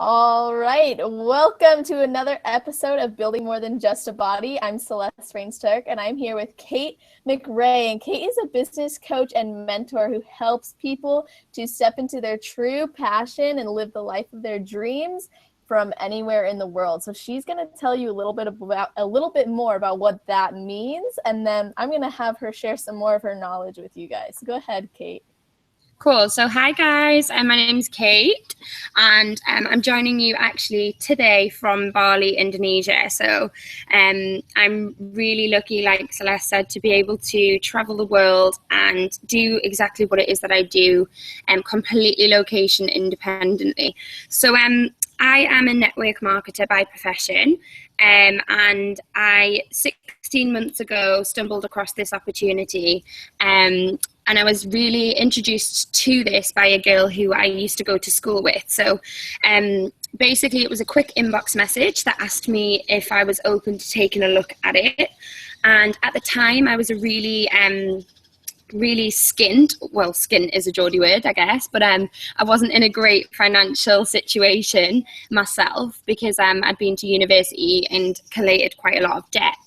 All right, welcome to another episode of Building More Than Just a Body. I'm Celeste Rains-Turk, and I'm here with Kate McRae. And Kate is a business coach and mentor who helps people to step into their true passion and live the life of their dreams from anywhere in the world. So she's going to tell you a little bit more about what that means, and then I'm going to have her share some more of her knowledge with you guys. Go ahead, Kate. Cool. So hi guys, my name's Kate, and I'm joining you actually today from Bali, Indonesia. So I'm really lucky, like Celeste said, to be able to travel the world and do exactly what it is that I do, completely location independently. So I am a network marketer by profession, and I 16 months ago stumbled across this opportunity, and I was really introduced to this by a girl who I used to go to school with. So basically it was a quick inbox message that asked me if I was open to taking a look at it. And at the time I was a really skint is a Geordie word, I guess, but I wasn't in a great financial situation myself because I'd been to university and collated quite a lot of debt.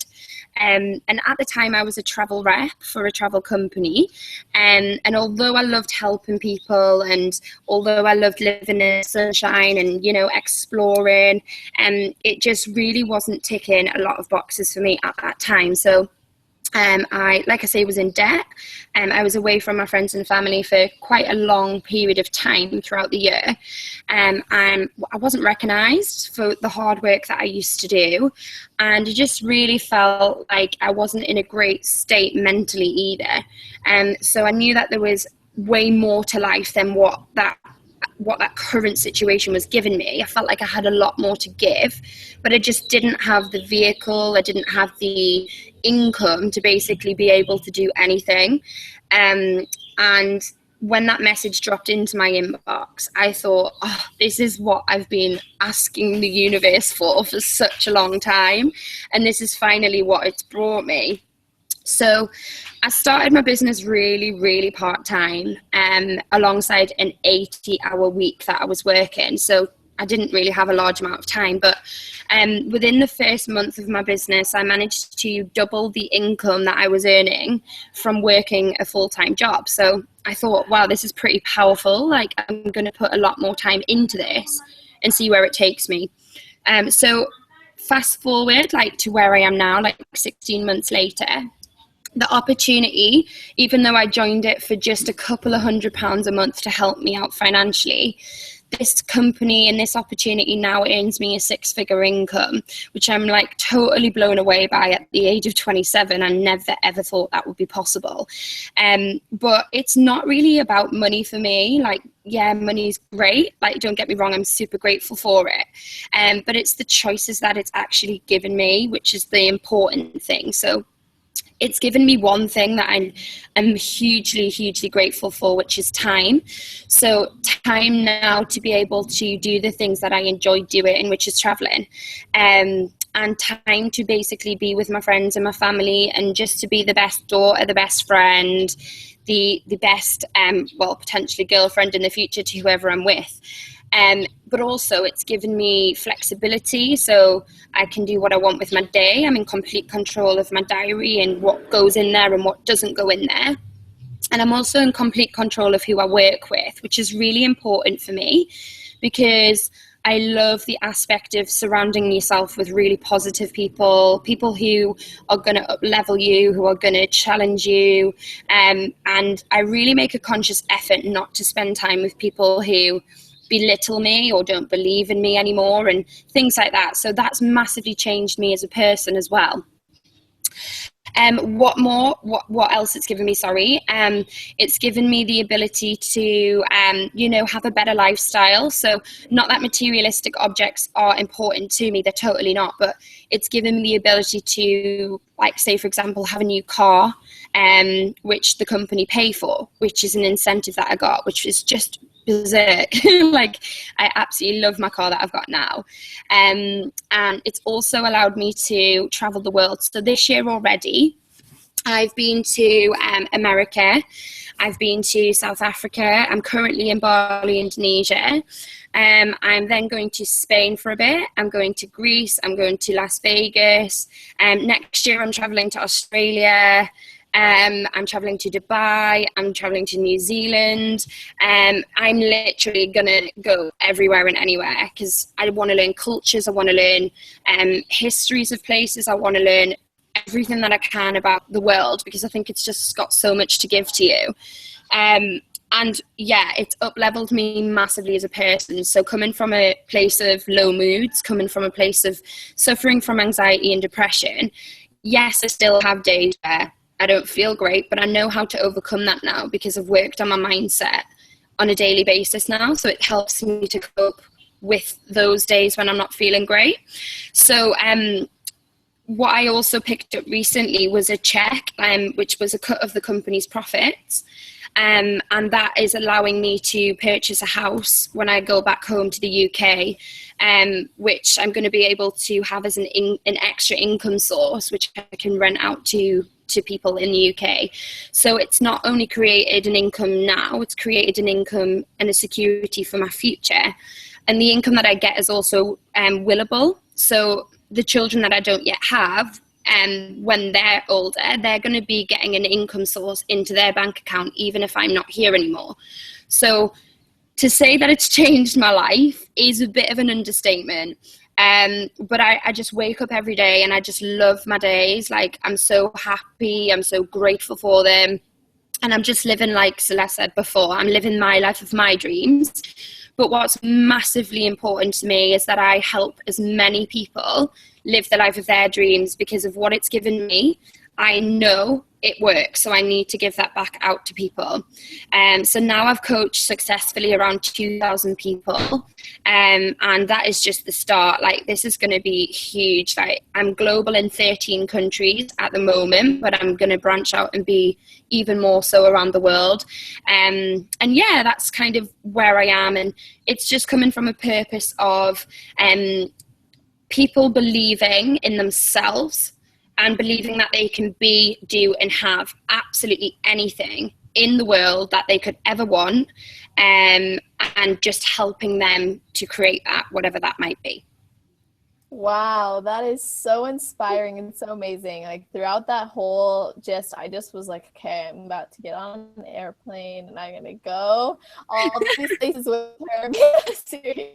And at the time I was a travel rep for a travel company, and although I loved helping people, and although I loved living in the sunshine and, you know, exploring, it just really wasn't ticking a lot of boxes for me at that time. So like I say, was in debt. I was away from my friends and family for quite a long period of time throughout the year. I wasn't recognised for the hard work that I used to do. And it just really felt like I wasn't in a great state mentally either. So I knew that there was way more to life than what that current situation was giving me. I felt like I had a lot more to give, but I just didn't have the vehicle. I didn't have the income to basically be able to do anything. And when that message dropped into my inbox, I thought, oh, this is what I've been asking the universe for such a long time. And this is finally what it's brought me. So I started my business really, really part-time, alongside an 80-hour week that I was working. So I didn't really have a large amount of time, but within the first month of my business, I managed to double the income that I was earning from working a full-time job. So I thought, wow, this is pretty powerful. Like, I'm going to put a lot more time into this and see where it takes me. So fast forward to where I am now, 16 months later. The opportunity, even though I joined it for just a couple of £100 a month to help me out financially, this company and this opportunity now earns me a 6-figure income, which I'm totally blown away by at the age of 27. I never ever thought that would be possible. But it's not really about money for me. Yeah, money's great. Don't get me wrong, I'm super grateful for it. But it's the choices that it's actually given me, which is the important thing. So it's given me one thing that I'm hugely, hugely grateful for, which is time. So time now to be able to do the things that I enjoy doing, which is traveling, and time to basically be with my friends and my family, and just to be the best daughter, the best friend, the best, potentially girlfriend in the future to whoever I'm with. But also it's given me flexibility, so I can do what I want with my day. I'm in complete control of my diary and what goes in there and what doesn't go in there. And I'm also in complete control of who I work with, which is really important for me, because I love the aspect of surrounding yourself with really positive people who are going to up-level you, who are going to challenge you. And I really make a conscious effort not to spend time with people who belittle me or don't believe in me anymore and things like that. So that's massively changed me as a person as well. What else it's given me? It's given me the ability to, have a better lifestyle. So not that materialistic objects are important to me, they're totally not, but it's given me the ability to, say, for example, have a new car, which the company pay for, which is an incentive that I got, which is just berserk. I absolutely love my car that I've got now. And it's also allowed me to travel the world. So this year already, I've been to America. I've been to South Africa. I'm currently in Bali, Indonesia. I'm then going to Spain for a bit. I'm going to Greece. I'm going to Las Vegas. Next year, I'm traveling to Australia. I'm traveling to Dubai. I'm traveling to New Zealand. I'm literally going to go everywhere and anywhere because I want to learn cultures. I want to learn histories of places. I want to learn everything that I can about the world because I think it's just got so much to give to you. And yeah, it's up-leveled me massively as a person. So coming from a place of low moods, coming from a place of suffering from anxiety and depression, yes, I still have days where I don't feel great, but I know how to overcome that now because I've worked on my mindset on a daily basis now. So it helps me to cope with those days when I'm not feeling great. So what I also picked up recently was a check, which was a cut of the company's profits. And that is allowing me to purchase a house when I go back home to the UK, which I'm going to be able to have as an extra income source, which I can rent out to people in the UK. So it's not only created an income now, it's created an income and a security for my future. And the income that I get is also willable. So the children that I don't yet have, when they're older, they're going to be getting an income source into their bank account, even if I'm not here anymore. So to say that it's changed my life is a bit of an understatement. But I just wake up every day and I just love my days. Like, I'm so happy. I'm so grateful for them. And I'm just living, like Celeste said before, I'm living my life of my dreams. But what's massively important to me is that I help as many people live the life of their dreams because of what it's given me. I know it works, so I need to give that back out to people. So now I've coached successfully around 2,000 people, and that is just the start. Like, this is going to be huge. Like, I'm global in 13 countries at the moment, but I'm going to branch out and be even more so around the world. And yeah, that's kind of where I am, and it's just coming from a purpose of people believing in themselves and believing that they can be, do, and have absolutely anything in the world that they could ever want, and just helping them to create that, whatever that might be. Wow, that is so inspiring and so amazing. Like, throughout that whole I just was like, okay, I'm about to get on an airplane and I'm going to go all these places with her. Seriously.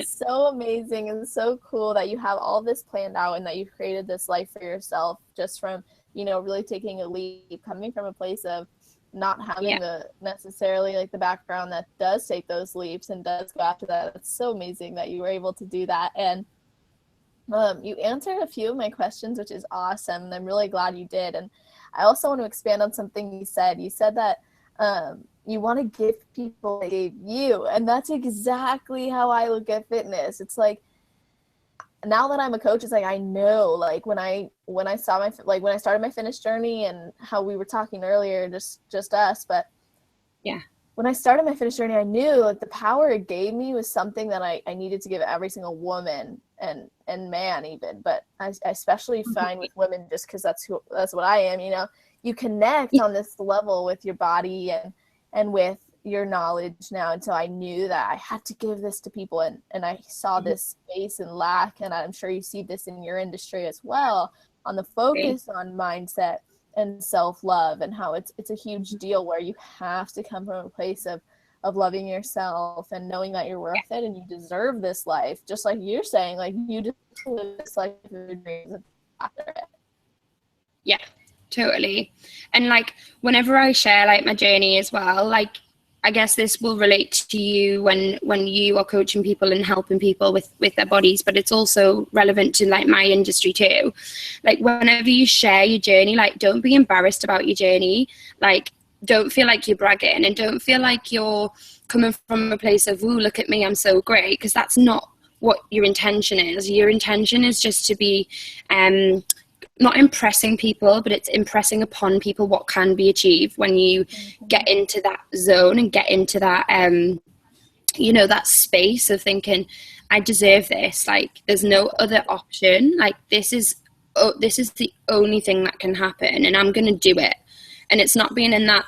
So amazing and so cool that you have all this planned out and that you've created this life for yourself just from, really taking a leap, coming from a place of not having the necessarily like the background that does take those leaps and does go after that. It's so amazing that you were able to do that. And you answered a few of my questions, which is awesome. And I'm really glad you did. And I also want to expand on something you said. You said that you want to give people what they gave you. And that's exactly how I look at fitness. It's like, now that I'm a coach, it's like, I know, like when I started my fitness journey and how we were talking earlier, just us, but yeah, when I started my fitness journey, I knew like the power it gave me was something that I needed to give every single woman and man even, but I especially find with women, just because that's what I am, you connect on this level with your body and with your knowledge now. And so I knew that I had to give this to people, and I saw this space and lack, and I'm sure you see this in your industry as well, on the focus on mindset and self-love, and how it's a huge deal where you have to come from a place of loving yourself and knowing that you're worth it and you deserve this life, just like you're saying, like you just live this life of your dreams after it. Yeah, totally. And like whenever I share like my journey as well, like I guess this will relate to you when you are coaching people and helping people with their bodies, but it's also relevant to like my industry too. Like whenever you share your journey, like don't be embarrassed about your journey. Like don't feel like you're bragging, and don't feel like you're coming from a place of, ooh, look at me, I'm so great, because that's not what your intention is. Your intention is just to be not impressing people, but it's impressing upon people what can be achieved when you get into that zone and get into that that space of thinking, I deserve this, like there's no other option, like this is the only thing that can happen, and I'm gonna do it. And it's not being in that,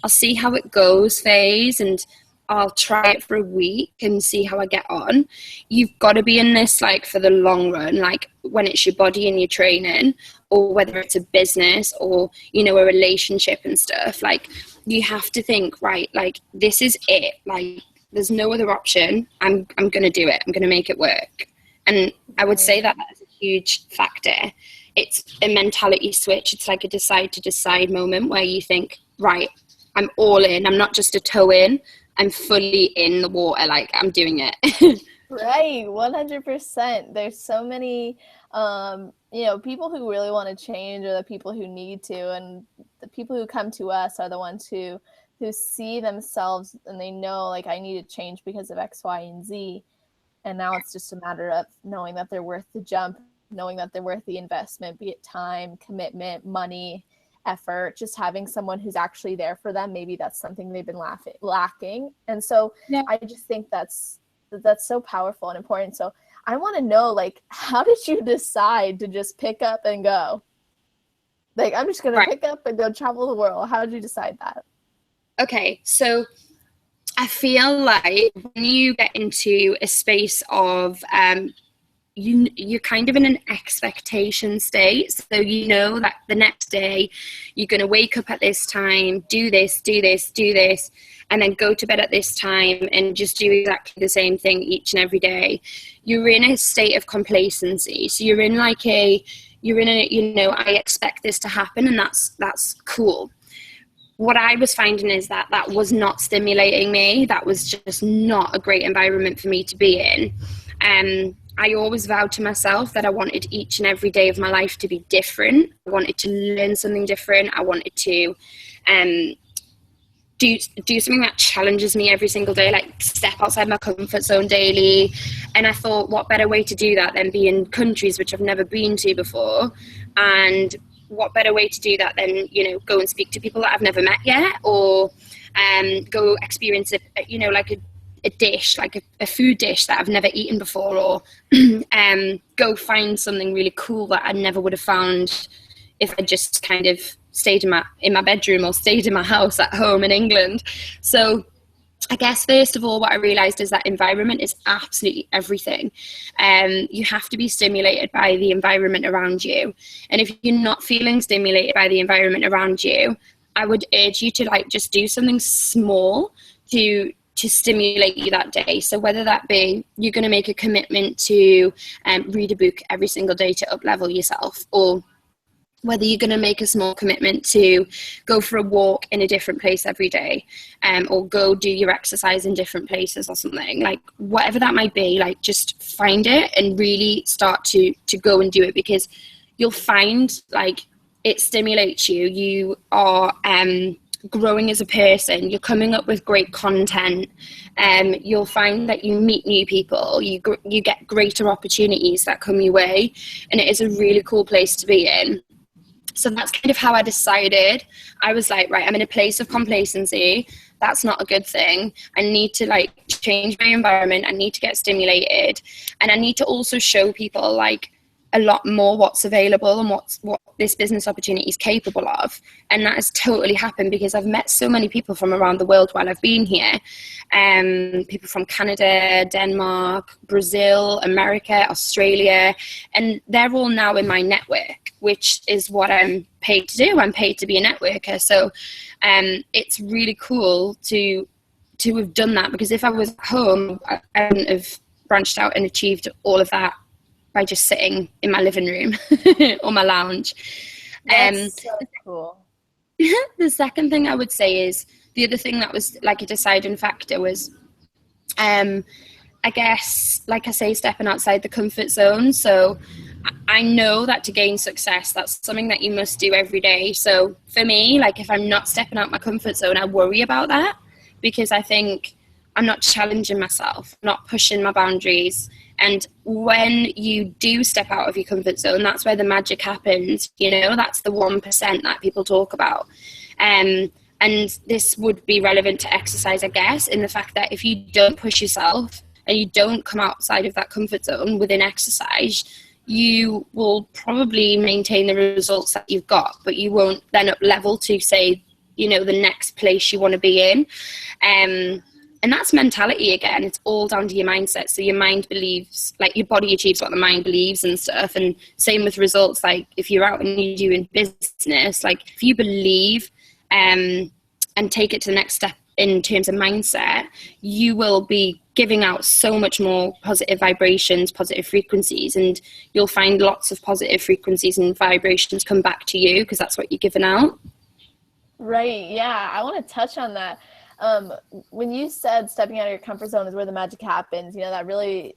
I'll see how it goes phase, and I'll try it for a week and see how I get on. You've got to be in this like for the long run, like when it's your body and your training, or whether it's a business or, you know, a relationship and stuff. Like you have to think, right, like this is it. Like there's no other option. I'm going to do it. I'm going to make it work. And I would say that is a huge factor. It's a mentality switch. It's like a decide to decide moment where you think, right, I'm all in. I'm not just a toe in. I'm fully in the water, like I'm doing it. Right, 100%. There's so many, you know, people who really want to change are the people who need to, and the people who come to us are the ones who see themselves and they know, like, I need to change because of X, Y, and Z. And now it's just a matter of knowing that they're worth the jump, knowing that they're worth the investment, be it time, commitment, money, effort, just having someone who's actually there for them. Maybe that's something they've been lacking. And so yeah. I just think that's so powerful and important. So I want to know, like, how did you decide to just pick up and go? Like, I'm just going to pick up and go travel the world. How did you decide that? Okay, so I feel like when you get into a space of you're kind of in an expectation state, so you know that the next day you're going to wake up at this time, do this, and then go to bed at this time and just do exactly the same thing each and every day. You're in a state of complacency, so you're in a you know, I expect this to happen, and that's cool. What I was finding is that was not stimulating me. That was just not a great environment for me to be in. I always vowed to myself that I wanted each and every day of my life to be different. I wanted to learn something different. I wanted to do something that challenges me every single day, like step outside my comfort zone daily. And I thought, what better way to do that than be in countries which I've never been to before? And what better way to do that than, you know, go and speak to people that I've never met yet, or go experience a dish, like a food dish that I've never eaten before, or go find something really cool that I never would have found if I just kind of stayed in my bedroom or stayed in my house at home in England. So I guess first of all, what I realized is that environment is absolutely everything. You have to be stimulated by the environment around you. And if you're not feeling stimulated by the environment around you, I would urge you to like just do something small to stimulate you that day. So whether that be you're going to make a commitment to read a book every single day to up-level yourself, or whether you're going to make a small commitment to go for a walk in a different place every day, or go do your exercise in different places or something, like whatever that might be, like just find it and really start to go and do it, because you'll find like it stimulates you. You are growing as a person, you're coming up with great content, you'll find that you meet new people, you get greater opportunities that come your way, and it is a really cool place to be in. So that's kind of how I decided. I was like, right, I'm in a place of complacency. That's not a good thing. I need to like change my environment. I need to get stimulated, and I need to also show people like a lot more what's available and what this business opportunity is capable of. And that has totally happened because I've met so many people from around the world while I've been here. People from Canada, Denmark, Brazil, America, Australia, and they're all now in my network, which is what I'm paid to do. I'm paid to be a networker. So it's really cool to have done that, because if I was at home, I wouldn't have branched out and achieved all of that by just sitting in my living room or my lounge. That's so cool. The second thing I would say is, the other thing that was like a deciding factor was, I guess, like I say, stepping outside the comfort zone. So I know that to gain success, that's something that you must do every day. So for me, like if I'm not stepping out my comfort zone, I worry about that, because I think I'm not challenging myself, not pushing my boundaries. And when you do step out of your comfort zone, that's where the magic happens. You know, that's the 1% that people talk about. And this would be relevant to exercise, I guess, in the fact that if you don't push yourself and you don't come outside of that comfort zone within exercise, you will probably maintain the results that you've got, but you won't then up level to, say, you know, the next place you want to be in. And that's mentality again. It's all down to your mindset. So your mind believes, like, your body achieves what the mind believes and stuff. And same with results. Like, if you're out and you're doing business, like, if you believe and take it to the next step in terms of mindset, you will be giving out so much more positive vibrations, positive frequencies, and you'll find lots of positive frequencies and vibrations come back to you because that's what you're giving out. Right. Yeah. I want to touch on that. When you said stepping out of your comfort zone is where the magic happens, you know,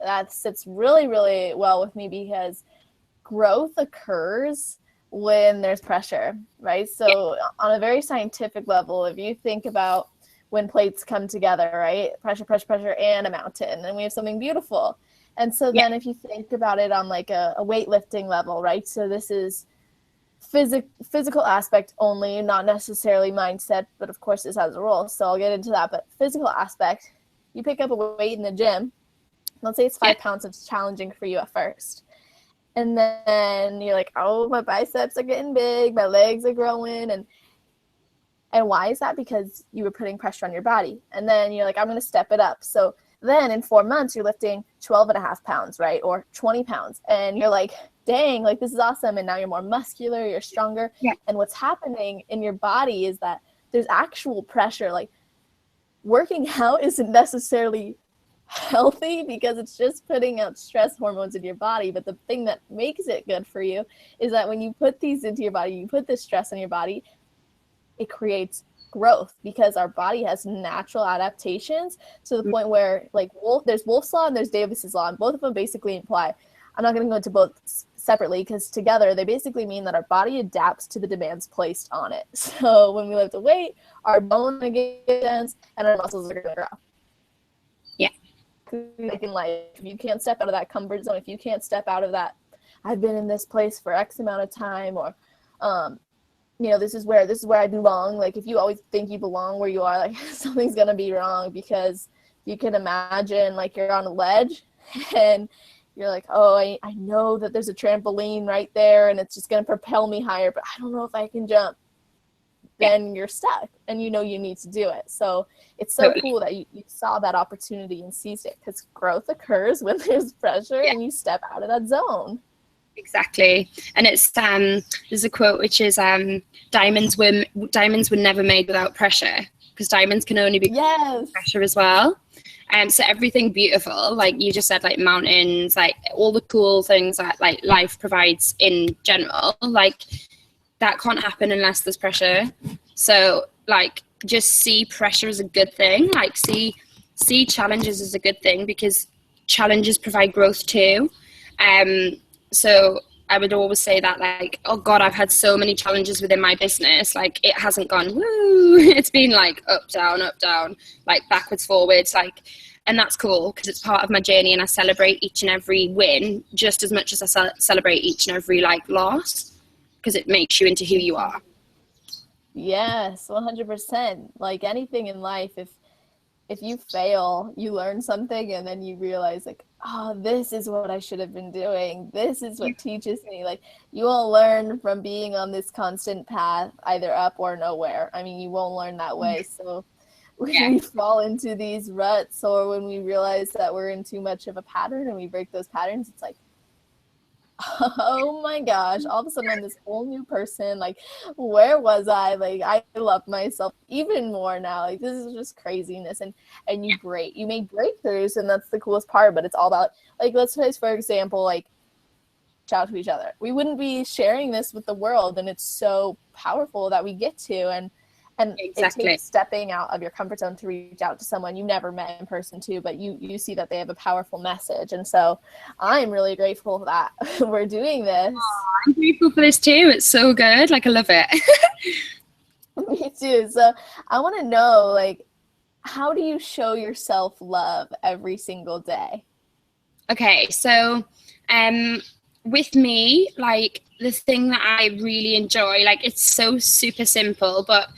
that sits really, really well with me, because growth occurs when there's pressure, right? So on a very scientific level, if you think about when plates come together, right? Pressure, pressure, pressure, and a mountain, and we have something beautiful. And so then if you think about it on like a weightlifting level, right? So this is physical aspect only, not necessarily mindset, but of course this has a role, so I'll get into that. But physical aspect, you pick up a weight in the gym, let's say it's 5 pounds, it's challenging for you at first, and then you're like, oh, my biceps are getting big, my legs are growing, and why is that? Because you were putting pressure on your body, and then you're like, I'm going to step it up. So then in 4 months you're lifting 12.5 pounds, right, or 20 pounds, and you're like, dang, like, this is awesome. And now you're more muscular, you're stronger. And what's happening in your body is that there's actual pressure. Like, working out isn't necessarily healthy because it's just putting out stress hormones in your body. But the thing that makes it good for you is that when you put these into your body, you put this stress in your body, it creates growth, because our body has natural adaptations to the point where, like, there's Wolff's law and there's Davis's law, and both of them basically imply, I'm not going to go into both separately because together they basically mean that our body adapts to the demands placed on it. So when we lift a weight, our bones are going to get dense and our muscles are going to grow. Yeah. Like in life, if you can't step out of that comfort zone, if you can't step out of that, I've been in this place for X amount of time, or, you know, this is where I belong. Like, if you always think you belong where you are, like, something's going to be wrong, because you can imagine, like, you're on a ledge and you're like, oh, I know that there's a trampoline right there and it's just going to propel me higher, but I don't know if I can jump. Then you're stuck and you know you need to do it. So it's so cool that you saw that opportunity and seized it, because growth occurs when there's pressure and you step out of that zone. Exactly. And it's there's a quote which is diamonds were never made without pressure, because diamonds can only be pressure as well. So everything beautiful, like you just said, like mountains, like all the cool things that like life provides in general, like that can't happen unless there's pressure. So like just see pressure as a good thing, like see challenges as a good thing, because challenges provide growth too. So I would always say that, like, oh God, I've had so many challenges within my business. Like, it hasn't gone, woo. It's been like up, down, like backwards, forwards, like, and that's cool because it's part of my journey, and I celebrate each and every win just as much as I celebrate each and every like loss, because it makes you into who you are. Yes, 100%. Like anything in life, if you fail, you learn something, and then you realize, like, oh, this is what I should have been doing. This is what teaches me. Like, you will learn from being on this constant path, either up or nowhere. I mean, you won't learn that way. So when we fall into these ruts, or when we realize that we're in too much of a pattern and we break those patterns, it's like, oh my gosh, all of a sudden I'm this whole new person. Like, where was I? Like, I love myself even more now. Like, this is just craziness. And you make breakthroughs, and that's the coolest part. But it's all about, like, let's say, for example, like, shout out to each other. We wouldn't be sharing this with the world, and it's so powerful that we get to. And Exactly. It takes stepping out of your comfort zone to reach out to someone you never met in person too, but you see that they have a powerful message. And so I'm really grateful that we're doing this. I'm grateful for this too. It's so good. Like, I love it. Me too. So I want to know, like, how do you show yourself love every single day? Okay, so with me, like the thing that I really enjoy, like it's so super simple, but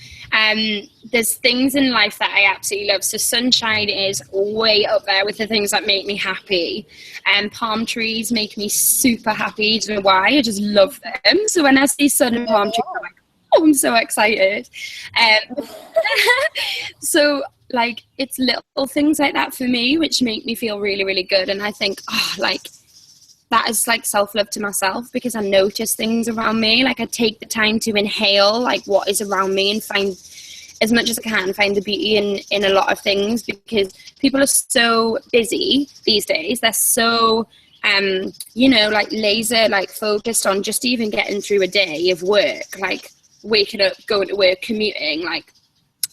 there's things in life that I absolutely love. So sunshine is way up there with the things that make me happy. And palm trees make me super happy. I don't know why, I just love them. So when I see sun and palm trees, I'm like, oh, I'm so excited. So like it's little things like that for me which make me feel really, really good. And I think, oh, like that is like self-love to myself, because I notice things around me. Like I take the time to inhale like what is around me and find as much as I can, find the beauty in a lot of things, because people are so busy these days. They're so you know, like laser like focused on just even getting through a day of work, like waking up, going to work, commuting. Like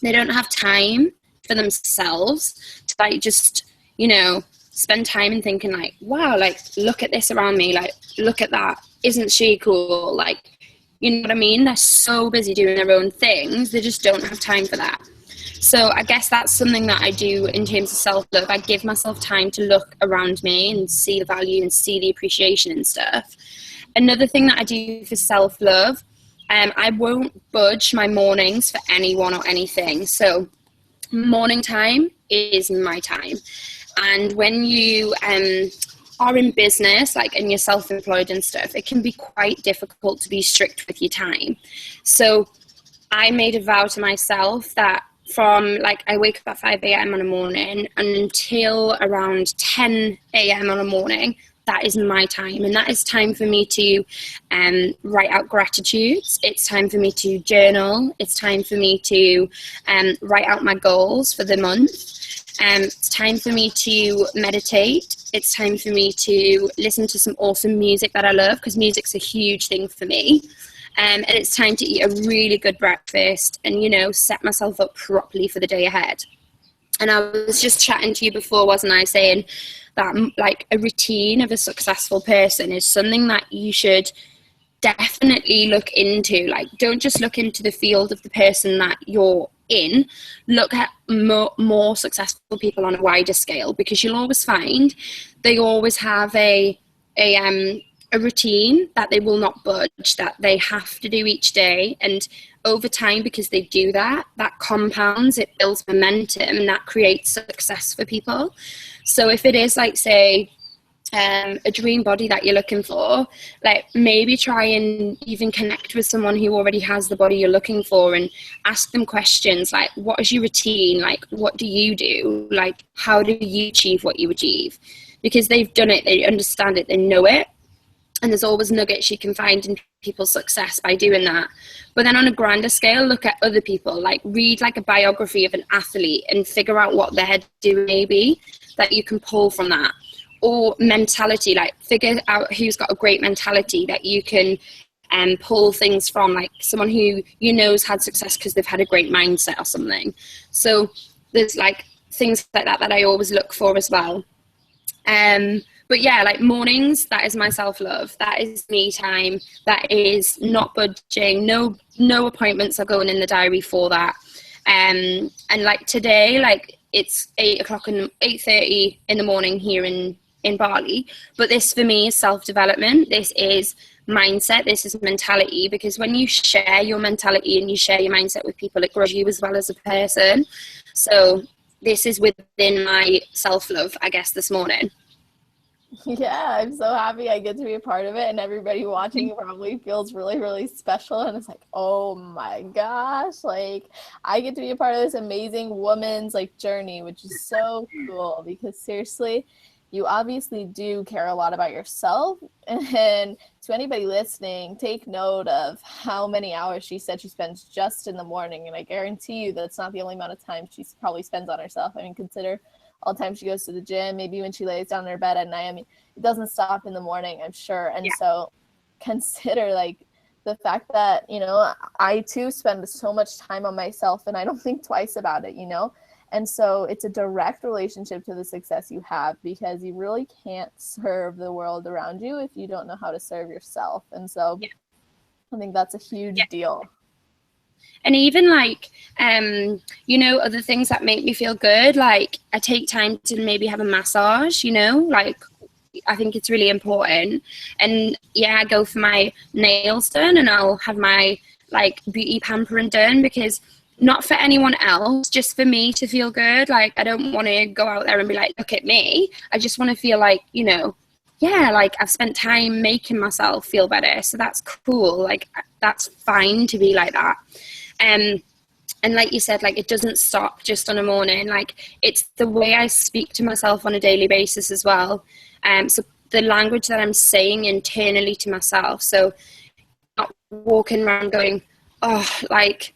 they don't have time for themselves to like just, you know, spend time and thinking like, wow, like look at this around me, like look at that, isn't she cool? Like, you know what I mean? They're so busy doing their own things, they just don't have time for that. So I guess that's something that I do in terms of self-love. I give myself time to look around me and see the value and see the appreciation and stuff. Another thing that I do for self-love, I won't budge my mornings for anyone or anything. So morning time is my time. And when you are in business, like, and you're self-employed and stuff, it can be quite difficult to be strict with your time. So I made a vow to myself that from like I wake up at 5 a.m. on a morning and until around 10 a.m. on a morning, that is my time. And that is time for me to write out gratitudes. It's time for me to journal. It's time for me to write out my goals for the month. It's time for me to meditate. It's time for me to listen to some awesome music that I love, because music's a huge thing for me. And it's time to eat a really good breakfast and, you know, set myself up properly for the day ahead. And I was just chatting to you before, wasn't I, saying that like a routine of a successful person is something that you should definitely look into. Like, don't just look into the field of the person that you're in, look at more successful people on a wider scale, because you'll always find they always have a routine that they will not budge, that they have to do each day. And over time, because they do that compounds, it builds momentum, and that creates success for people. So if it is like, say, a dream body that you're looking for, like maybe try and even connect with someone who already has the body you're looking for and ask them questions like, what is your routine? Like, what do you do? Like, how do you achieve what you achieve? Because they've done it, they understand it, they know it. And there's always nuggets you can find in people's success by doing that. But then on a grander scale, look at other people, like read like a biography of an athlete and figure out what they're doing maybe that you can pull from that. Or mentality, like figure out who's got a great mentality that you can pull things from, like someone who you know's had success because they've had a great mindset or something. So there's like things like that I always look for as well. But yeah, like mornings, that is my self-love. That is me time. That is not budging. No appointments are going in the diary for that. And like today, like it's 8:30 in the morning here in Bali. But this for me is self-development. This is mindset. This is mentality, because when you share your mentality and you share your mindset with people, it grows you as well as a person. So this is within my self-love, I guess, this morning. Yeah, I'm so happy I get to be a part of it, and everybody watching probably feels really, really special, and it's like, oh my gosh, like I get to be a part of this amazing woman's like journey, which is so cool, because seriously, you obviously do care a lot about yourself. And to anybody listening, take note of how many hours she said she spends just in the morning, and I guarantee you that's not the only amount of time she probably spends on herself. I mean, consider all the time she goes to the gym, maybe when she lays down in her bed at night. I mean, it doesn't stop in the morning, I'm sure. And so consider like the fact that, you know, I too spend so much time on myself, and I don't think twice about it, you know? And so it's a direct relationship to the success you have, because you really can't serve the world around you if you don't know how to serve yourself. And so I think that's a huge deal. And even like, you know, other things that make me feel good, like I take time to maybe have a massage, you know, like I think it's really important. And yeah, I go for my nails done, and I'll have my like beauty pampering done, because not for anyone else, just for me to feel good. Like, I don't want to go out there and be like, look at me. I just want to feel like, you know, yeah, like I've spent time making myself feel better. So that's cool. Like, that's fine to be like that. And like you said, like, it doesn't stop just on a morning. Like, it's the way I speak to myself on a daily basis as well. So the language that I'm saying internally to myself. So not walking around going, oh, like,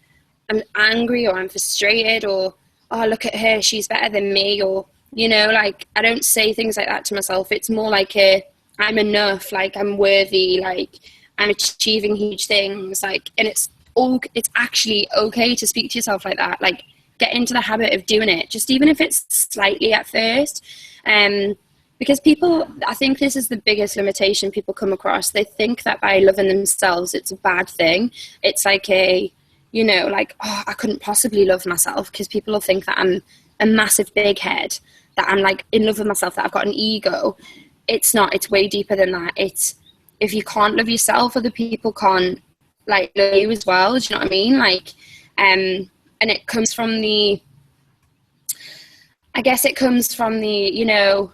I'm angry, or I'm frustrated, or, oh, look at her, she's better than me, or, you know, like, I don't say things like that to myself. It's more like I'm enough, like, I'm worthy, like, I'm achieving huge things, like, and it's actually okay to speak to yourself like that. Like, get into the habit of doing it, just even if it's slightly at first. Because people, I think this is the biggest limitation people come across. They think that by loving themselves, it's a bad thing. It's like you know, like, oh, I couldn't possibly love myself, because people will think that I'm a massive big head, that I'm like in love with myself, that I've got an ego. It's not. It's way deeper than that. It's, if you can't love yourself, other people can't like love you as well. Do you know what I mean? Like, and it comes from the, I guess it comes from the, you know,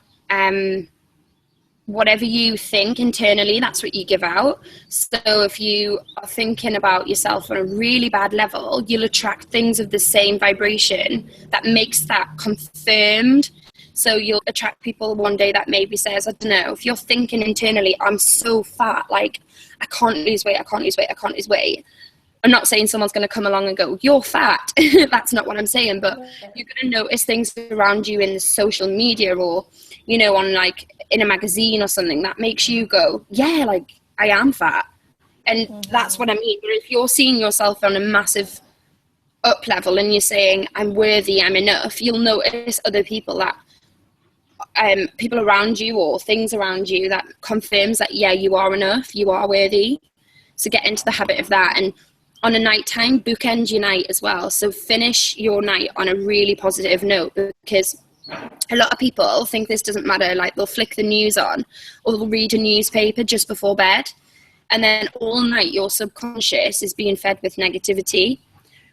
whatever you think internally, that's what you give out. So if you are thinking about yourself on a really bad level, you'll attract things of the same vibration that makes that confirmed. So you'll attract people one day that maybe says, I don't know, if you're thinking internally, I'm so fat, like, I can't lose weight, I can't lose weight, I can't lose weight. I'm not saying someone's going to come along and go, you're fat. That's not what I'm saying. But you're going to notice things around you in the social media, or, you know, on like in a magazine or something that makes you go, yeah, like, I am fat. And that's what I mean. But if you're seeing yourself on a massive up level and you're saying, I'm worthy, I'm enough, you'll notice other people that, people around you or things around you that confirms that, yeah, you are enough, you are worthy. So get into the habit of that. And on a nighttime, bookend your night as well. So finish your night on a really positive note, because a lot of people think this doesn't matter. Like, they'll flick the news on, or they'll read a newspaper just before bed, and then all night your subconscious is being fed with negativity.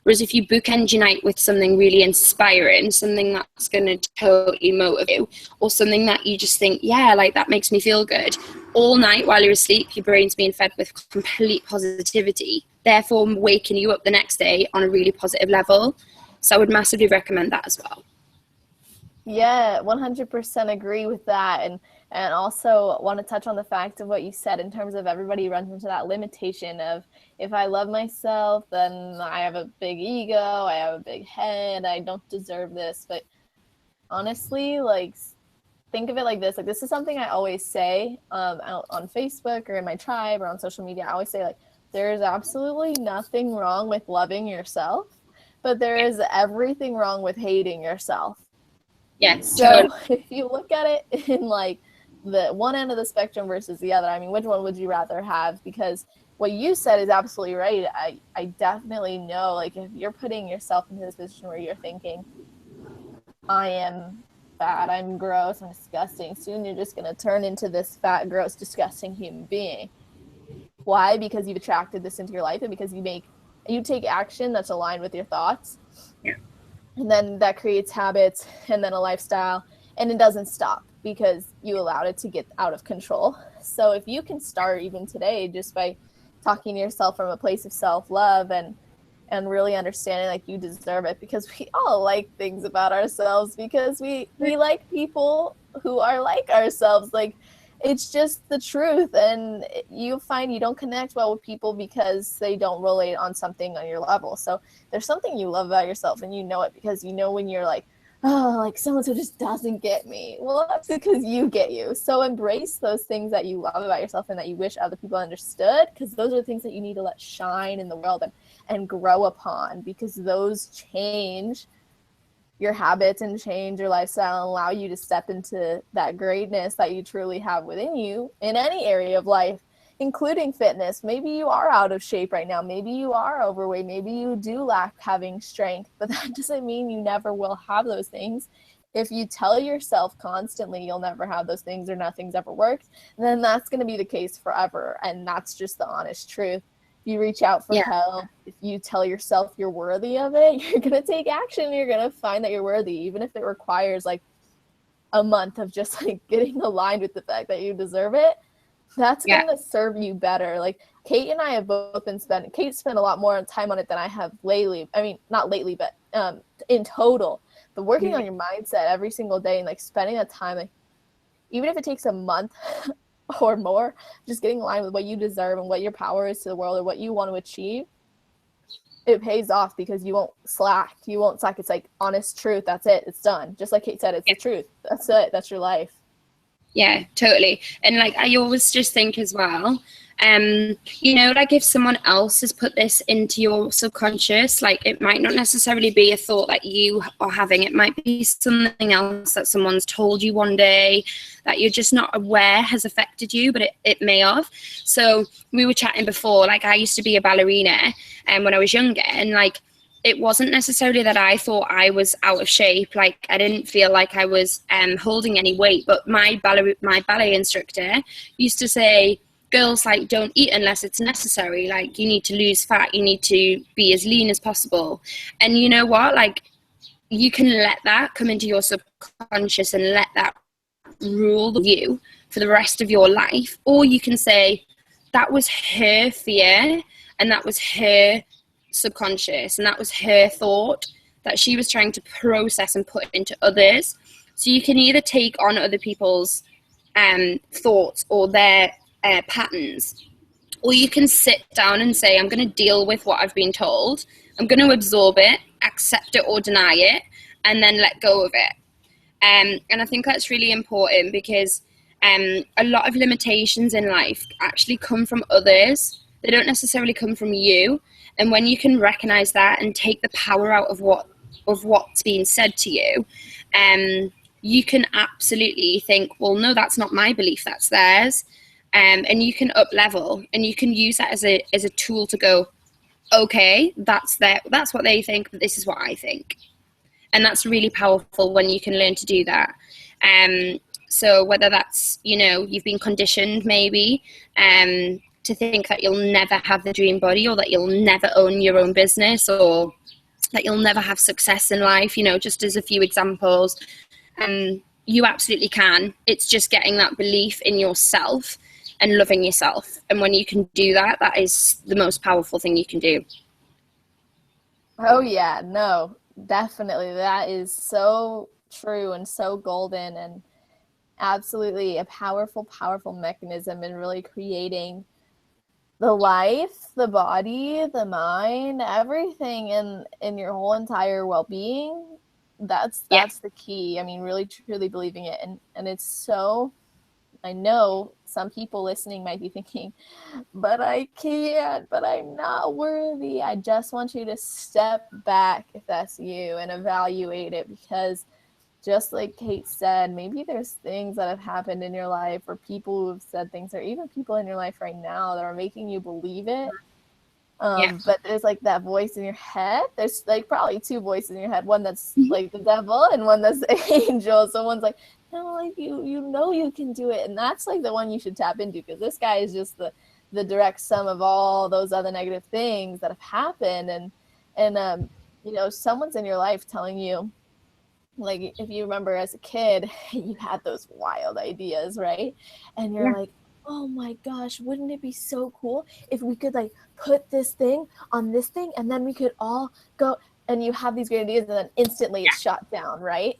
Whereas if you bookend your night with something really inspiring, something that's going to totally motivate you, or something that you just think, yeah, like, that makes me feel good, all night while you're asleep, your brain's being fed with complete positivity, therefore waking you up the next day on a really positive level. So I would massively recommend that as well. Yeah, 100% agree with that. And also want to touch on the fact of what you said in terms of everybody runs into that limitation of, if I love myself, then I have a big ego, I have a big head, I don't deserve this. But honestly, like, think of it like this. Like, this is something I always say out on Facebook or in my tribe or on social media. I always say, like, there is absolutely nothing wrong with loving yourself, but there is everything wrong with hating yourself. Yes. So if you look at it in like the one end of the spectrum versus the other, I mean, which one would you rather have? Because what you said is absolutely right. I definitely know, like, if you're putting yourself into this position where you're thinking, I am fat, I'm gross, I'm disgusting, soon you're just going to turn into this fat, gross, disgusting human being. Why? Because you've attracted this into your life, and because you take action that's aligned with your thoughts. Yeah. And then that creates habits and then a lifestyle, and it doesn't stop because you allowed it to get out of control. So if you can start even today just by talking to yourself from a place of self-love and really understanding, like, you deserve it, because we all like things about ourselves, because we like people who are like ourselves. Like, it's just the truth. And you find you don't connect well with people because they don't relate on something on your level. So there's something you love about yourself, and you know it, because you know when you're like, oh, like, someone who just doesn't get me. Well, that's because you get you. So embrace those things that you love about yourself and that you wish other people understood, because those are the things that you need to let shine in the world and grow upon, because those change your habits and change your lifestyle and allow you to step into that greatness that you truly have within you in any area of life, including fitness. Maybe you are out of shape right now. Maybe you are overweight. Maybe you do lack having strength, but that doesn't mean you never will have those things. if you tell yourself constantly you'll never have those things or nothing's ever worked, then that's going to be the case forever. And that's just the honest truth. If you reach out for help, if you tell yourself you're worthy of it, you're going to take action. You're going to find that you're worthy, even if it requires like a month of just like getting aligned with the fact that you deserve it. That's going to serve you better. Like Kate and I have both been Kate spent a lot more time on it than I have lately. I mean, not lately, but in total. But working on your mindset every single day and like spending that time, like even if it takes a month or more, just getting aligned with what you deserve and what your power is to the world or what you want to achieve, it pays off because you won't slack. You won't slack. It's like honest truth. That's it. It's done. Just like Kate said, it's the truth. That's it. That's your life. Yeah, totally. And like I always just think as well, you know, like if someone else has put this into your subconscious, like it might not necessarily be a thought that you are having. It might be something else that someone's told you one day that you're just not aware has affected you, but it may have. So we were chatting before, like I used to be a ballerina when I was younger, and like it wasn't necessarily that I thought I was out of shape. Like I didn't feel like I was holding any weight, but my ballet instructor used to say, girls, like, don't eat unless it's necessary. Like, you need to lose fat. You need to be as lean as possible. And you know what? Like, you can let that come into your subconscious and let that rule you for the rest of your life. Or you can say, that was her fear and that was her subconscious and that was her thought that she was trying to process and put into others. So you can either take on other people's thoughts or their patterns, or you can sit down and say, I'm going to deal with what I've been told. I'm going to absorb it, accept it or deny it, and then let go of it. And I think that's really important because a lot of limitations in life actually come from others. They don't necessarily come from you. And when you can recognize that and take the power out of what's being said to you, you can absolutely think, well, no, that's not my belief, that's theirs. And you can up level and you can use that as a tool to go, okay, that's what they think, but this is what I think. And that's really powerful when you can learn to do that. So whether that's, you know, you've been conditioned maybe to think that you'll never have the dream body, or that you'll never own your own business, or that you'll never have success in life, you know, just as a few examples. You absolutely can. It's just getting that belief in yourself and loving yourself. And when you can do that, that is the most powerful thing you can do. Oh yeah, no, definitely. That is so true and so golden, and absolutely a powerful, powerful mechanism in really creating the life, the body, the mind, everything in your whole entire well-being. That's the key. I mean, really truly believing it. And it's so, I know some people listening might be thinking, but I can't, but I'm not worthy. I just want you to step back, if that's you, and evaluate it, because just like Kate said, maybe there's things that have happened in your life, or people who have said things, or even people in your life right now that are making you believe it. But there's like that voice in your head. There's like probably two voices in your head, one that's like the devil and one that's the angel. So one's like, no, like you know you can do it. And that's like the one you should tap into, because this guy is just the direct sum of all those other negative things that have happened. And you know, someone's in your life telling you, like, if you remember as a kid, you had those wild ideas, right? And you're like, oh my gosh, wouldn't it be so cool if we could like put this thing on this thing and then we could all go, and you have these great ideas and then instantly it's shot down, right?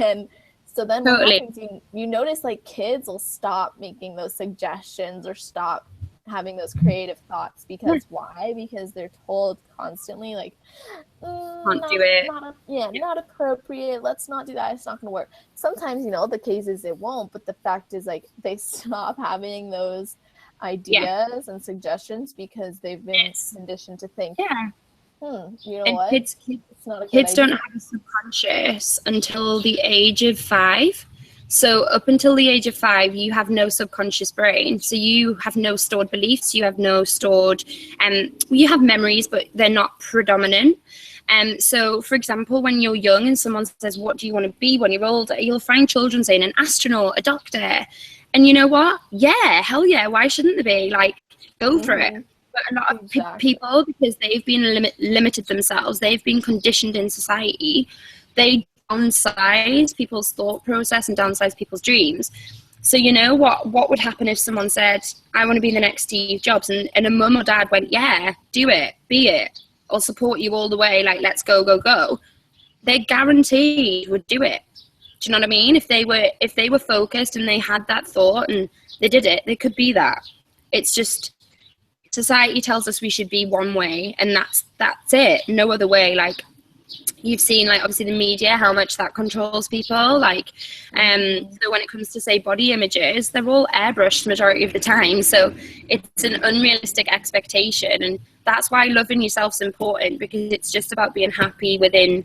And so then what happens, you notice like kids will stop making those suggestions or stop having those creative thoughts, because why? Because they're told constantly like, can't do it. Not appropriate. Let's not do that. It's not going to work. Sometimes, you know, the case is it won't, but the fact is like they stop having those ideas and suggestions because they've been conditioned to think, you know, and what? Kids don't have a subconscious until the age of 5. So up until the age of 5, you have no subconscious brain. So you have no stored beliefs. You have no stored, you have memories, but they're not predominant. So, for example, when you're young and someone says, what do you want to be when you're older? You'll find children saying an astronaut, a doctor. And you know what? Yeah, hell yeah. Why shouldn't they be? Like, go for it. But a lot of people, because they've been limited themselves, they've been conditioned in society, they downsize people's thought process and downsize people's dreams. So you know what would happen if someone said, I want to be the next Steve Jobs, and a mum or dad went, yeah, do it, be it. I'll support you all the way, like, let's go, go, go. They guaranteed would do it. Do you know what I mean? If they were focused and they had that thought and they did it, they could be that. It's just society tells us we should be one way, and that's it, no other way. Like, you've seen, like, obviously the media, how much that controls people. Like, so when it comes to, say, body images, they're all airbrushed majority of the time. So it's an unrealistic expectation, and that's why loving yourself's important, because it's just about being happy within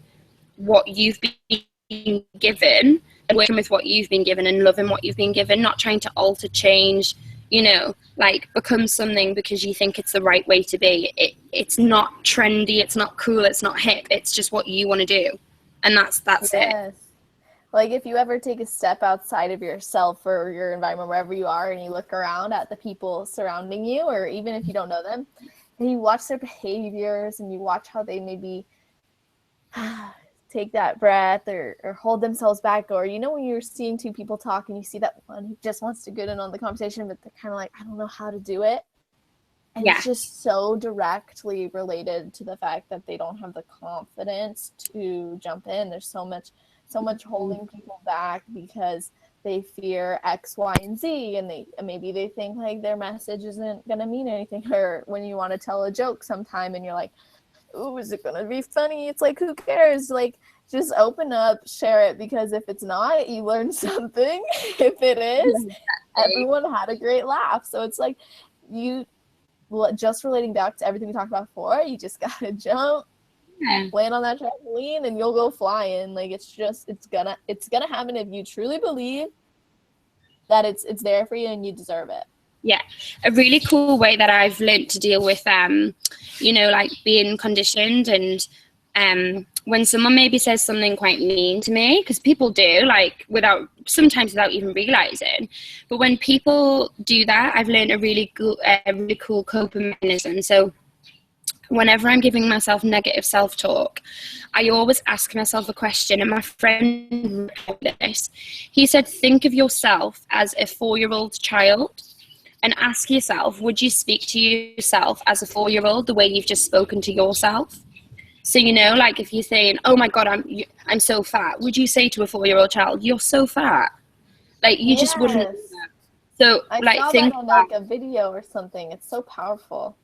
what you've been given and working with what you've been given and loving what you've been given, not trying to alter, change, you know, like become something because you think it's the right way to be. It's not trendy, it's not cool, it's not hip, it's just what you want to do, and that's it. Like, if you ever take a step outside of yourself or your environment, wherever you are, and you look around at the people surrounding you, or even if you don't know them, and you watch their behaviors and you watch how they maybe take that breath or hold themselves back, or, you know, when you're seeing two people talk and you see that one who just wants to get in on the conversation, but they're kind of like, I don't know how to do it. And it's just so directly related to the fact that they don't have the confidence to jump in. There's so much holding people back because they fear X, Y, and Z, and maybe they think like their message isn't gonna mean anything. Or when you want to tell a joke sometime and you're like, ooh, is it gonna be funny? It's like, who cares? Like, just open up, share it, because if it's not, you learn something. If it is, everyone had a great laugh. So it's like, you just relating back to everything we talked about before, you just gotta jump, land on that trampoline, and you'll go flying. Like, it's gonna happen if you truly believe that it's there for you and you deserve it. Yeah, a really cool way that I've learned to deal with, you know, like being conditioned, and when someone maybe says something quite mean to me, because people do, like, sometimes without even realizing, but when people do that, I've learned a really cool coping mechanism. So whenever I'm giving myself negative self-talk, I always ask myself a question, and my friend wrote this. He said, think of yourself as a 4-year-old child, and ask yourself, would you speak to yourself as a 4-year-old the way you've just spoken to yourself? So, you know, like, if you're saying, oh my God, I'm so fat, would you say to a 4-year-old child, you're so fat? Like, you just wouldn't. So, I saw think that on like a video or something. It's so powerful.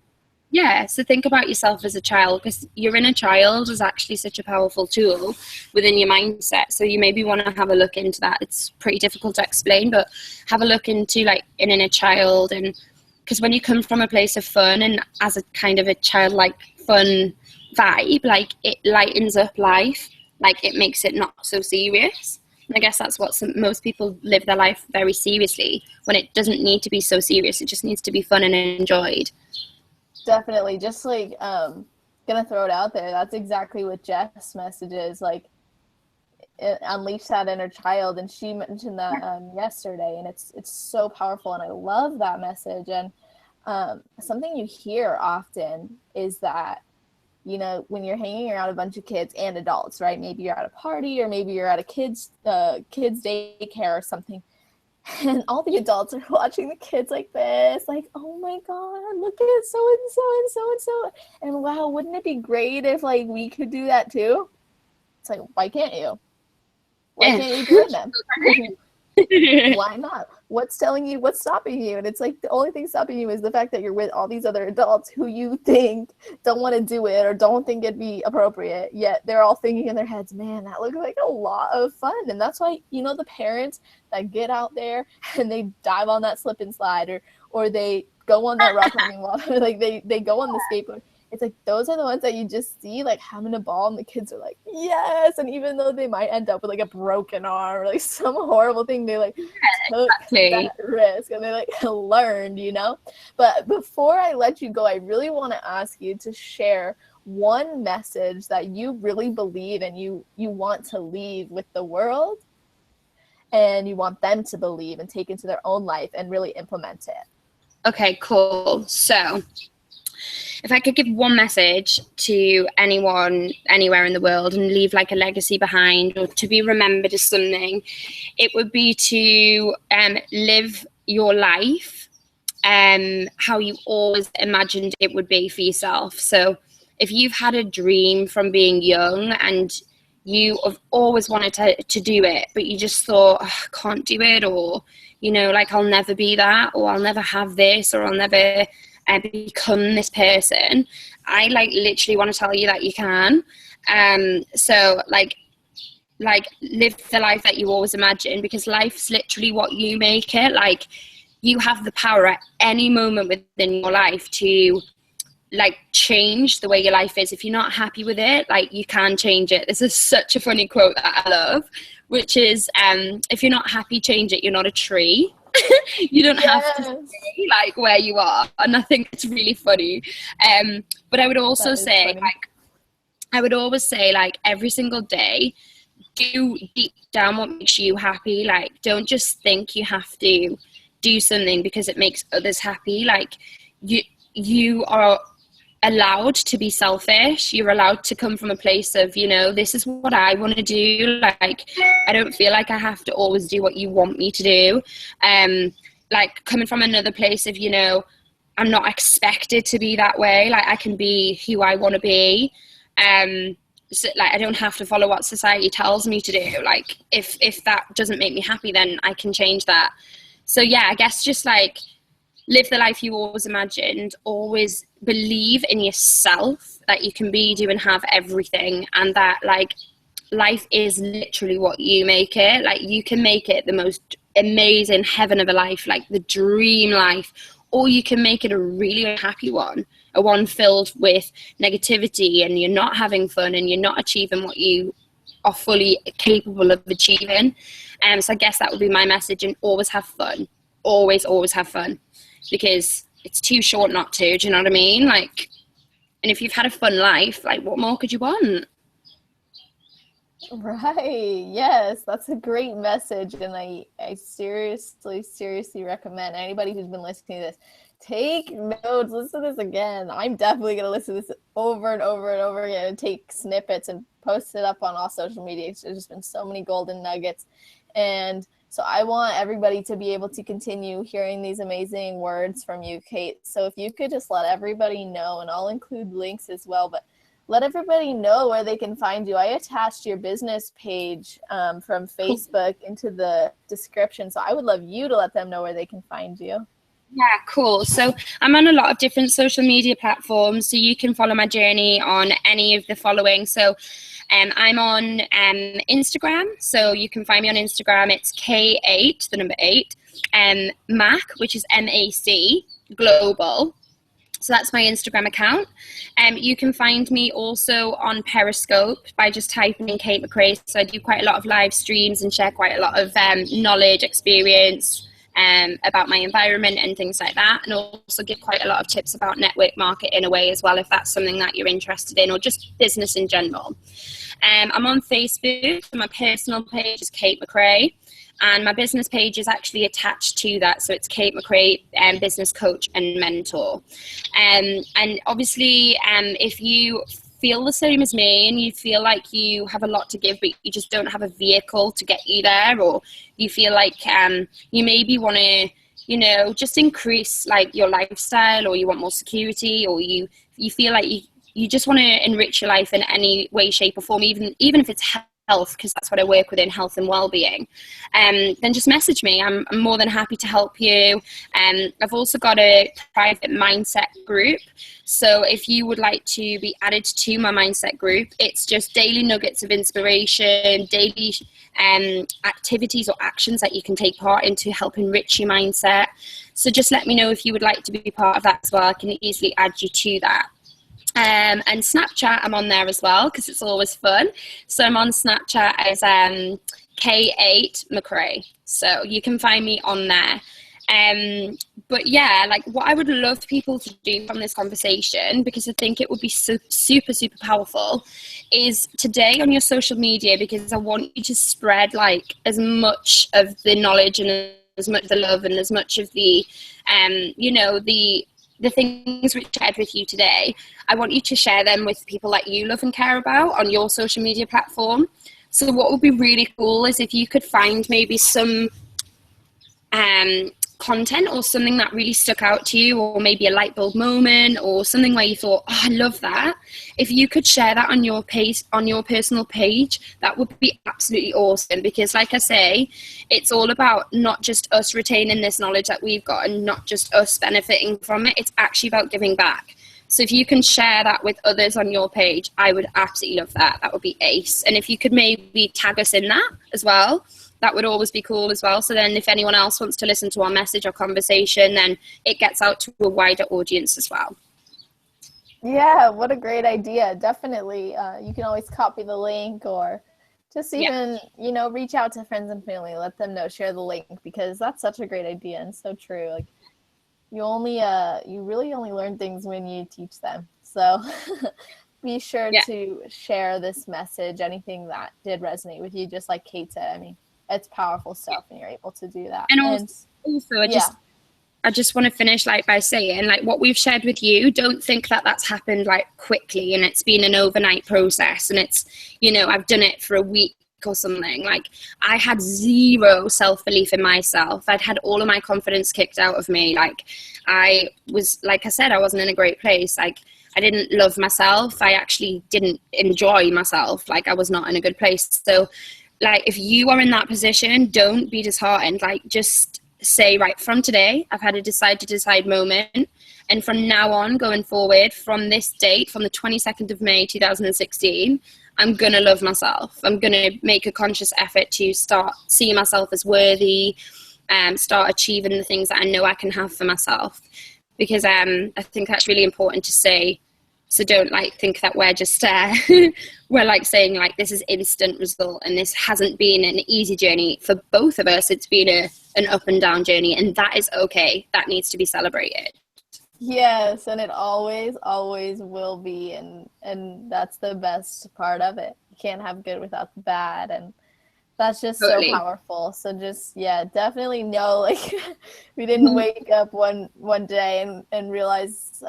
Yeah, so think about yourself as a child, because your inner child is actually such a powerful tool within your mindset. So you maybe want to have a look into that. It's pretty difficult to explain, but have a look into, like, an inner child. And because when you come from a place of fun and as a kind of a childlike fun vibe, like, it lightens up life, like, it makes it not so serious. And I guess that's what most people live their life very seriously, when it doesn't need to be so serious. It just needs to be fun and enjoyed. Definitely. Just like, gonna throw it out there, that's exactly what Jeff's message is. Like, unleash that inner child, and she mentioned that yesterday, and it's so powerful, and I love that message. And something you hear often is that, you know, when you're hanging around a bunch of kids and adults, right? Maybe you're at a party, or maybe you're at a kids daycare or something, and all the adults are watching the kids like this, like, oh my God, look at so and so and so and so, and wow, wouldn't it be great if, like, we could do that too? It's like, why can't you? Why can't you join them? Why not? What's stopping you? And it's like, the only thing stopping you is the fact that you're with all these other adults who you think don't want to do it or don't think it'd be appropriate, yet they're all thinking in their heads, man, that looks like a lot of fun. And that's why, you know, the parents that get out there and they dive on that slip and slide, or they go on that rock climbing wall, like they go on the skateboard. It's like, those are the ones that you just see, like, having a ball, and the kids are like, yes. And even though they might end up with, like, a broken arm or, like, some horrible thing, they, like, took that risk, and they, like, learned, you know. But before I let you go, I really want to ask you to share one message that you really believe and you want to leave with the world, and you want them to believe and take into their own life and really implement it? Okay, cool. So if I could give one message to anyone anywhere in the world and leave like a legacy behind, or to be remembered as something, it would be to live your life how you always imagined it would be for yourself. So if you've had a dream from being young and you have always wanted to do it, but you just thought, oh, I can't do it, or, you know, like I'll never be that, or I'll never have this, or I'll never become this person, I like literally want to tell you that you can. So like live the life that you always imagined, because life's literally what you make it. Like, you have the power at any moment within your life to like change the way your life is. If you're not happy with it, like, you can change it. This is such a funny quote that I love, which is if you're not happy, change it. You're not a tree. You don't have to stay like where you are. And I think it's really funny. But I would also say funny. Like, I would always say, like, every single day, do deep down what makes you happy. Like, don't just think you have to do something because it makes others happy. Like, you are allowed to be selfish. You're allowed to come from a place of, you know, this is what I want to do. Like, I don't feel like I have to always do what you want me to do. Like, coming from another place of, you know, I'm not expected to be that way. Like, I can be who I want to be. So, like, I don't have to follow what society tells me to do. Like, if that doesn't make me happy, then I can change that. So yeah, I guess just like live the life you always imagined. Always believe in yourself, that you can be, do, and have everything, and that like life is literally what you make it. Like, you can make it the most amazing heaven of a life, like the dream life, or you can make it a really unhappy one, a one filled with negativity, and you're not having fun and you're not achieving what you are fully capable of achieving. So I guess that would be my message. And always have fun. Always have fun, because it's too short not to. Do you know what I mean? Like, and if you've had a fun life, like, what more could you want? Right. Yes, that's a great message. And I seriously recommend anybody who's been listening to this, take notes, listen to this again. I'm definitely going to listen to this over and over and over again, and take snippets and post it up on all social media. There's just been so many golden nuggets. And so I want everybody to be able to continue hearing these amazing words from you, Kate. So if you could just let everybody know, and I'll include links as well, but let everybody know where they can find you. I attached your business page from Facebook into the description. So I would love you to let them know where they can find you. Yeah, cool. So I'm on a lot of different social media platforms, so you can follow my journey on any of the following. So I'm on Instagram, so you can find me on Instagram. It's K8, the number 8, Mac, which is MAC, Global. So that's my Instagram account. You can find me also on Periscope by just typing in Kate McRae. So I do quite a lot of live streams and share quite a lot of knowledge, experience, about my environment and things like that, and also give quite a lot of tips about network marketing in a way as well, if that's something that you're interested in, or just business in general. I'm on Facebook, so my personal page is Kate McRae, and my business page is actually attached to that, so it's Kate McRae, business coach and mentor. And obviously, if you feel the same as me and you feel like you have a lot to give, but you just don't have a vehicle to get you there, or you feel like you maybe want to, you know, just increase like your lifestyle, or you want more security, or you feel like you just want to enrich your life in any way, shape or form, even if it's health, because that's what I work with in health and well-being, then just message me. I'm more than happy to help you. I've also got a private mindset group, so if you would like to be added to my mindset group, it's just daily nuggets of inspiration, daily activities or actions that you can take part in to help enrich your mindset. So just let me know if you would like to be part of that as well. I can easily add you to that. And Snapchat, I'm on there as well, because it's always fun. So I'm on Snapchat as K8 McRae. So you can find me on there. But yeah, like what I would love people to do from this conversation, because I think it would be super, super powerful, is today on your social media, because I want you to spread like as much of the knowledge and as much of the love and as much of the, the things which I shared with you today. I want you to share them with people that you love and care about on your social media platform. So what would be really cool is if you could find maybe some content or something that really stuck out to you, or maybe a light bulb moment or something where you thought, oh, I love that. If you could share that on your page, on your personal page, that would be absolutely awesome, because like I say, it's all about not just us retaining this knowledge that we've got and not just us benefiting from it. It's actually about giving back. So if you can share that with others on your page, I would absolutely love that. That would be ace. And if you could maybe tag us in that as well, that would always be cool as well. So then if anyone else wants to listen to our message or conversation, then it gets out to a wider audience as well. Yeah, what a great idea. Definitely. You can always copy the link, or just even, reach out to friends and family, let them know, share the link, because that's such a great idea and so true. Like you really only learn things when you teach them. So be sure to share this message, anything that did resonate with you, just like Kate said. I mean, it's powerful stuff and you're able to do that. And also I just want to finish like by saying, like, what we've shared with you, don't think that that's happened like quickly and it's been an overnight process and it's, I've done it for a week or something. Like, I had zero self-belief in myself. I'd had all of my confidence kicked out of me. Like, I was, like I said, I wasn't in a great place. Like, I didn't love myself. I actually didn't enjoy myself. Like, I was not in a good place. So like, if you are in that position, don't be disheartened. Like, just say, right, from today, I've had a decide to decide moment. And from now on, going forward, from this date, from the 22nd of May, 2016, I'm going to love myself. I'm going to make a conscious effort to start seeing myself as worthy, start achieving the things that I know I can have for myself. Because I think that's really important to say. So don't like think that we're just we're like saying like this is instant result, and this hasn't been an easy journey for both of us. It's been an up and down journey, and that is okay. That needs to be celebrated. Yes, and it always will be, and that's the best part of it. You can't have good without the bad, and that's just totally so powerful. So just definitely know, like we didn't wake up one day and realize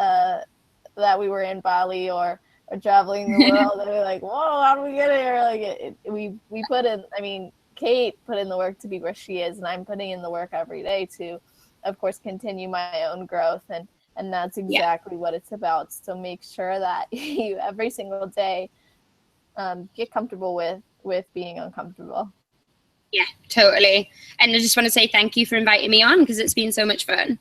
that we were in Bali or traveling the world and we're like, whoa, how do we get here? Like we put in, I mean, Kate put in the work to be where she is, and I'm putting in the work every day to, of course, continue my own growth, and that's exactly what it's about. So make sure that you every single day get comfortable with being uncomfortable. Yeah, totally. And I just want to say thank you for inviting me on, because it's been so much fun.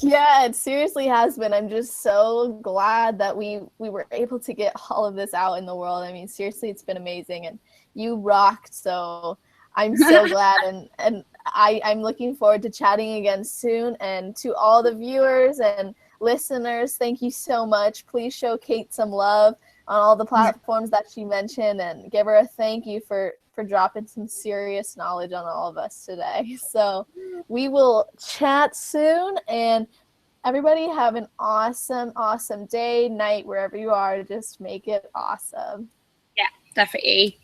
Yeah, it seriously has been. I'm just so glad that we were able to get all of this out in the world. I mean, seriously, it's been amazing, and you rocked. So I'm so glad, and I'm looking forward to chatting again soon. And to all the viewers and listeners, thank you so much. Please show Kate some love on all the platforms that she mentioned, and give her a thank you for dropping some serious knowledge on all of us today. So we will chat soon, and everybody have an awesome day, night, wherever you are. Just make it awesome. Yeah, definitely.